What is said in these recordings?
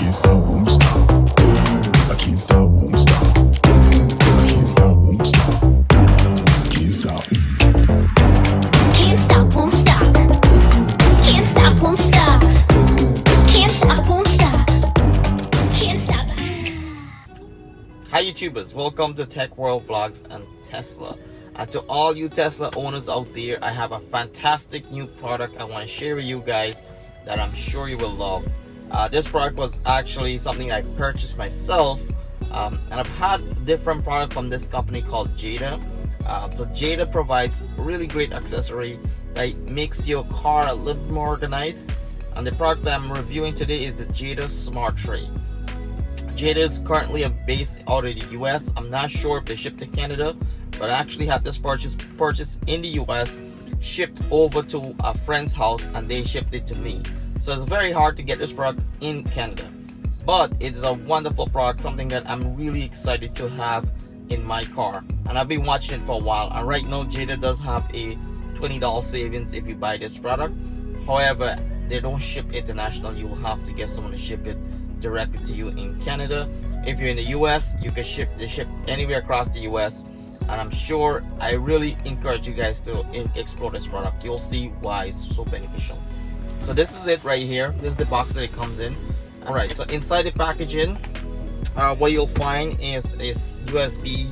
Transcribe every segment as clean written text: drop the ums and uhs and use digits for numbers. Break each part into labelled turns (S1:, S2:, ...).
S1: can't stop, won't stop. I can't stop, won't stop. I can't stop, won't stop. Can't stop.
S2: Can't stop, won't stop. Can't stop, won't stop. Can't stop, won't stop. Can't stop.
S3: Hi YouTubers, welcome to Tech World Vlogs and Tesla. And to all you Tesla owners out there, I have a fantastic new product I want to share with you guys that I'm sure you will love. This product was actually something I purchased myself, and I've had different product from this company called Jeda. So Jeda provides really great accessory that makes your car a little more organized. And the product that I'm reviewing today is the Jeda Smart Tray. Jeda is currently based out of the US. I'm not sure if they ship to Canada, but I actually had this purchase in the US, shipped over to a friend's house, and they shipped it to me. So it's very hard to get this product in Canada, but it's a wonderful product, something that I'm really excited to have in my car, and I've been watching it for a while. And right now Jeda does have a $20 savings if you buy this product. However, they don't ship international. You will have to get someone to ship it directly to you in Canada. If you're in the US, you can ship anywhere across the US, and I'm sure I really encourage you guys to explore this product. You'll see why it's so beneficial. So this is it right here. This is the box that it comes in. All right, so inside the packaging, what you'll find is USB.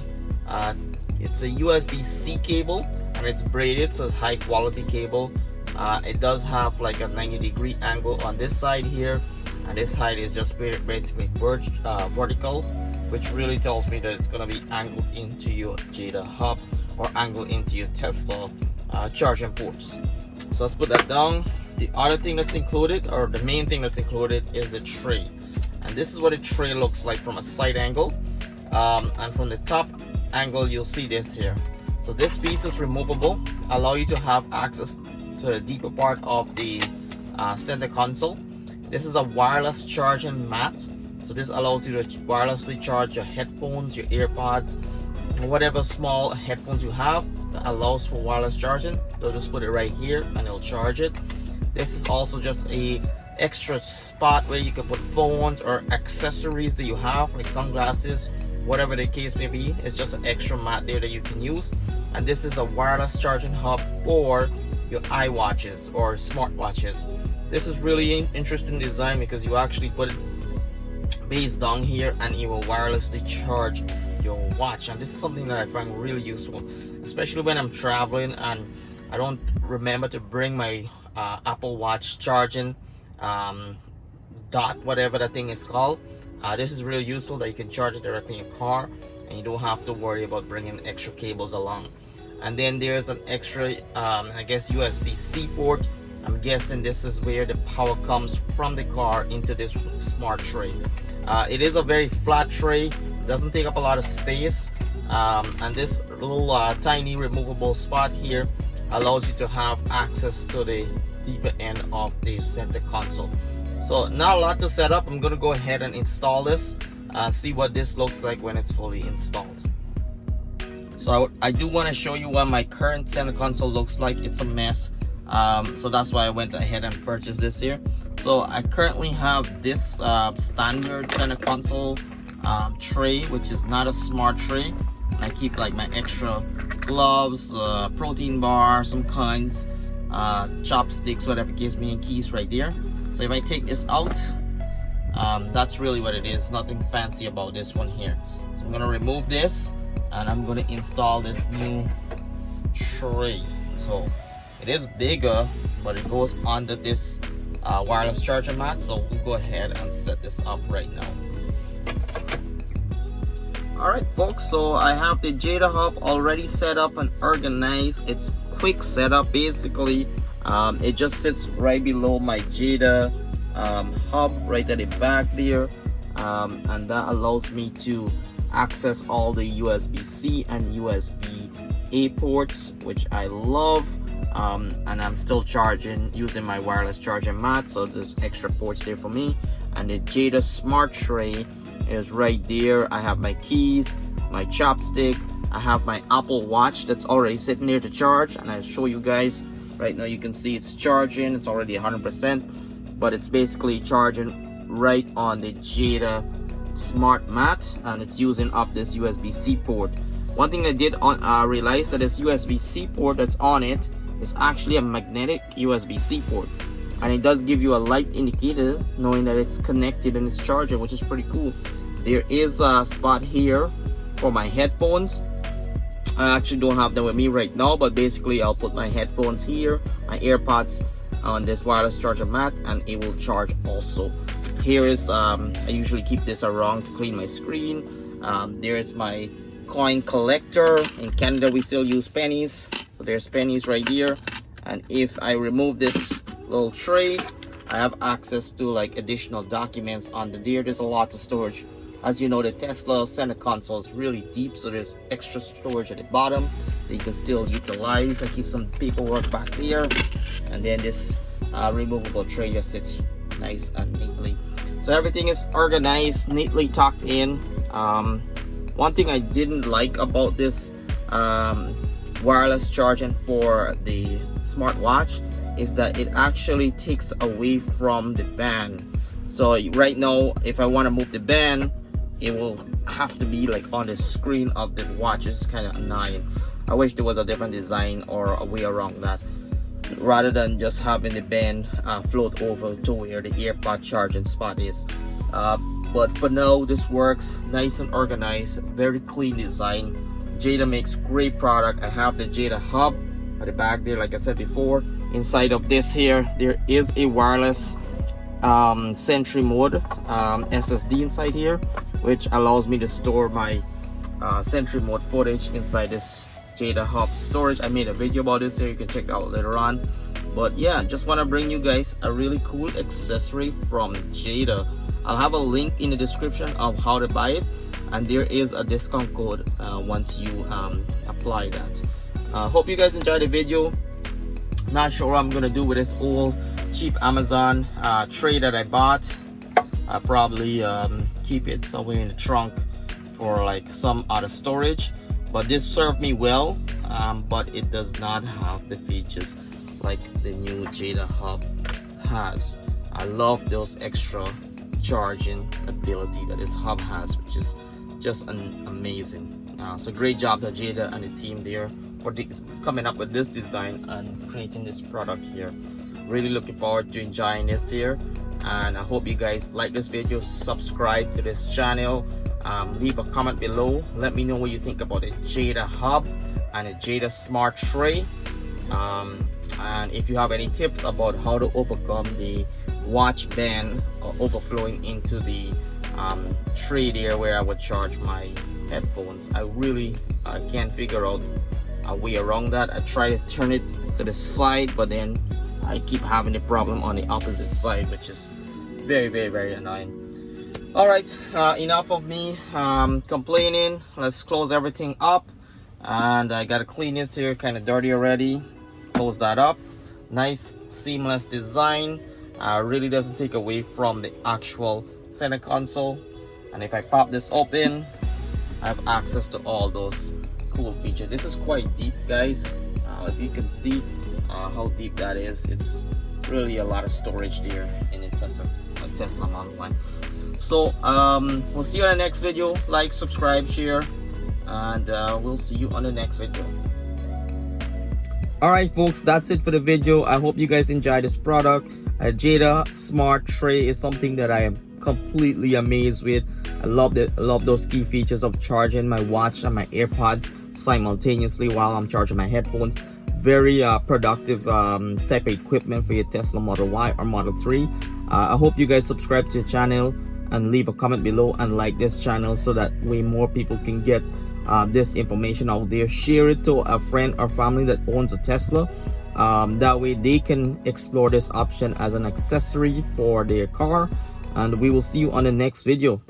S3: It's a USB-C cable, and it's braided, so it's high quality cable. It does have like a 90-degree angle on this side here, and this side is just basically vertical, which really tells me that it's gonna be angled into your Jeda hub or angled into your Tesla charging ports. So let's put that down. The other thing that's included, or the main thing that's included, is the tray. And this is what the tray looks like from a side angle, and from the top angle you'll see this here. So this piece is removable, allow you to have access to the deeper part of the center console. This is a wireless charging mat, so this allows you to wirelessly charge your headphones, your AirPods, whatever small headphones you have that allows for wireless charging. They'll just put it right here and it'll charge it. This is also just a extra spot where you can put phones or accessories that you have, like sunglasses, whatever the case may be. It's just an extra mat there that you can use. And this is a wireless charging hub for your iWatches or smartwatches. This is really interesting design because you actually put it base down here and it will wirelessly charge your watch. And this is something that I find really useful, especially when I'm traveling and I don't remember to bring my Apple Watch charging dot, whatever that thing is called. This is really useful that you can charge it directly in your car and you don't have to worry about bringing extra cables along. And then there's an extra I guess USB-C port. I'm guessing this is where the power comes from the car into this smart tray. It is a very flat tray, doesn't take up a lot of space, and this little tiny removable spot here allows you to have access to the deeper end of the center console. So not a lot to set up. I'm gonna go ahead and install this, see what this looks like when it's fully installed. So I do want to show you what my current center console looks like. It's a mess, so that's why I went ahead and purchased this here. So I currently have this standard center console tray, which is not a smart tray. I keep like my extra gloves, protein bar, some kinds, chopsticks, whatever gives me, and keys right there. So if I take this out, that's really what it is. Nothing fancy about this one here. So I'm gonna remove this and I'm gonna install this new tray. So it is bigger, but it goes under this wireless charger mat. So we'll go ahead and set this up right now. Alright folks, so I have the Jeda hub already set up and organized. It's quick setup. Basically it just sits right below my Jeda hub right at the back there, and that allows me to access all the USB-C and USB-A ports, which I love. And I'm still charging using my wireless charging mat, so there's extra ports there for me. And the Jeda Smart Tray is right there. I have my keys, my chopstick, I have my Apple Watch that's already sitting there to charge, and I'll show you guys right now. You can see it's charging. It's already 100%, but it's basically charging right on the Jeda Smart Mat, and it's using up this USB-C port. One thing I did realize that this USB-C port that's on it is actually a magnetic USB-C port, and it does give you a light indicator knowing that it's connected and it's charging, which is pretty cool. There is a spot here for my headphones. I actually don't have them with me right now, but basically I'll put my headphones here, my AirPods on this wireless charger mat, and it will charge also. Here is I usually keep this around to clean my screen. There's my coin collector. In Canada we still use pennies, so there's pennies right here. And if I remove this little tray, I have access to like additional documents under there. There's a lot of storage. As you know, the Tesla center console is really deep, so there's extra storage at the bottom that you can still utilize. I keep some paperwork back there, and then this removable tray just sits nice and neatly. So everything is organized, neatly tucked in. One thing I didn't like about this wireless charging for the smartwatch is that it actually takes away from the band. So right now, if I want to move the band, it will have to be like on the screen of the watch. It's kind of annoying. I wish there was a different design or a way around that, rather than just having the band float over to where the AirPod charging spot is. But for now, this works nice and organized, very clean design. Jeda makes great product. I have the Jeda hub at the back there, like I said before. Inside of this here, there is a wireless Sentry mode SSD inside here, which allows me to store my Sentry mode footage inside this Jeda hub storage. I made a video about this here, you can check it out later on. But yeah, just want to bring you guys a really cool accessory from Jeda. I'll have a link in the description of how to buy it, and there is a discount code once you apply that. Hope you guys enjoyed the video. Not sure what I'm gonna do with this old cheap Amazon tray that I bought. I'll probably keep it somewhere in the trunk for like some other storage, but this served me well, but it does not have the features like the new Jeda hub has. I love those extra charging ability that this hub has, which is just amazing. So great job to Jeda and the team there for coming up with this design and creating this product here. Really looking forward to enjoying this here, and I hope you guys like this video. Subscribe to this channel, leave a comment below, let me know what you think about the Jeda hub and the Jeda Smart Tray, and if you have any tips about how to overcome the watch band overflowing into the tray there where I would charge my headphones. I really can't figure out a way around that. I try to turn it to the side, but then I keep having a problem on the opposite side, which is very annoying. All right, enough of me complaining. Let's close everything up, and I gotta clean this here, kind of dirty already. Close that up. Nice seamless design. Really doesn't take away from the actual center console, and if I pop this open, I have access to all those cool features. This is quite deep, guys. If you can see how deep that is, it's really a lot of storage there, and it's just a Tesla Model 1. So we'll see you on the next video. Like, subscribe, share, and we'll see you on the next video. Alright folks, that's it for the video. I hope you guys enjoyed this product. Jeda Smart Tray is something that I am completely amazed with. I love those key features of charging my watch and my AirPods simultaneously while I'm charging my headphones. Very productive type of equipment for your Tesla Model Y or Model 3. I hope you guys subscribe to the channel and leave a comment below and like this channel so that way more people can get this information out there. Share it to a friend or family that owns a Tesla. That way they can explore this option as an accessory for their car. And we will see you on the next video.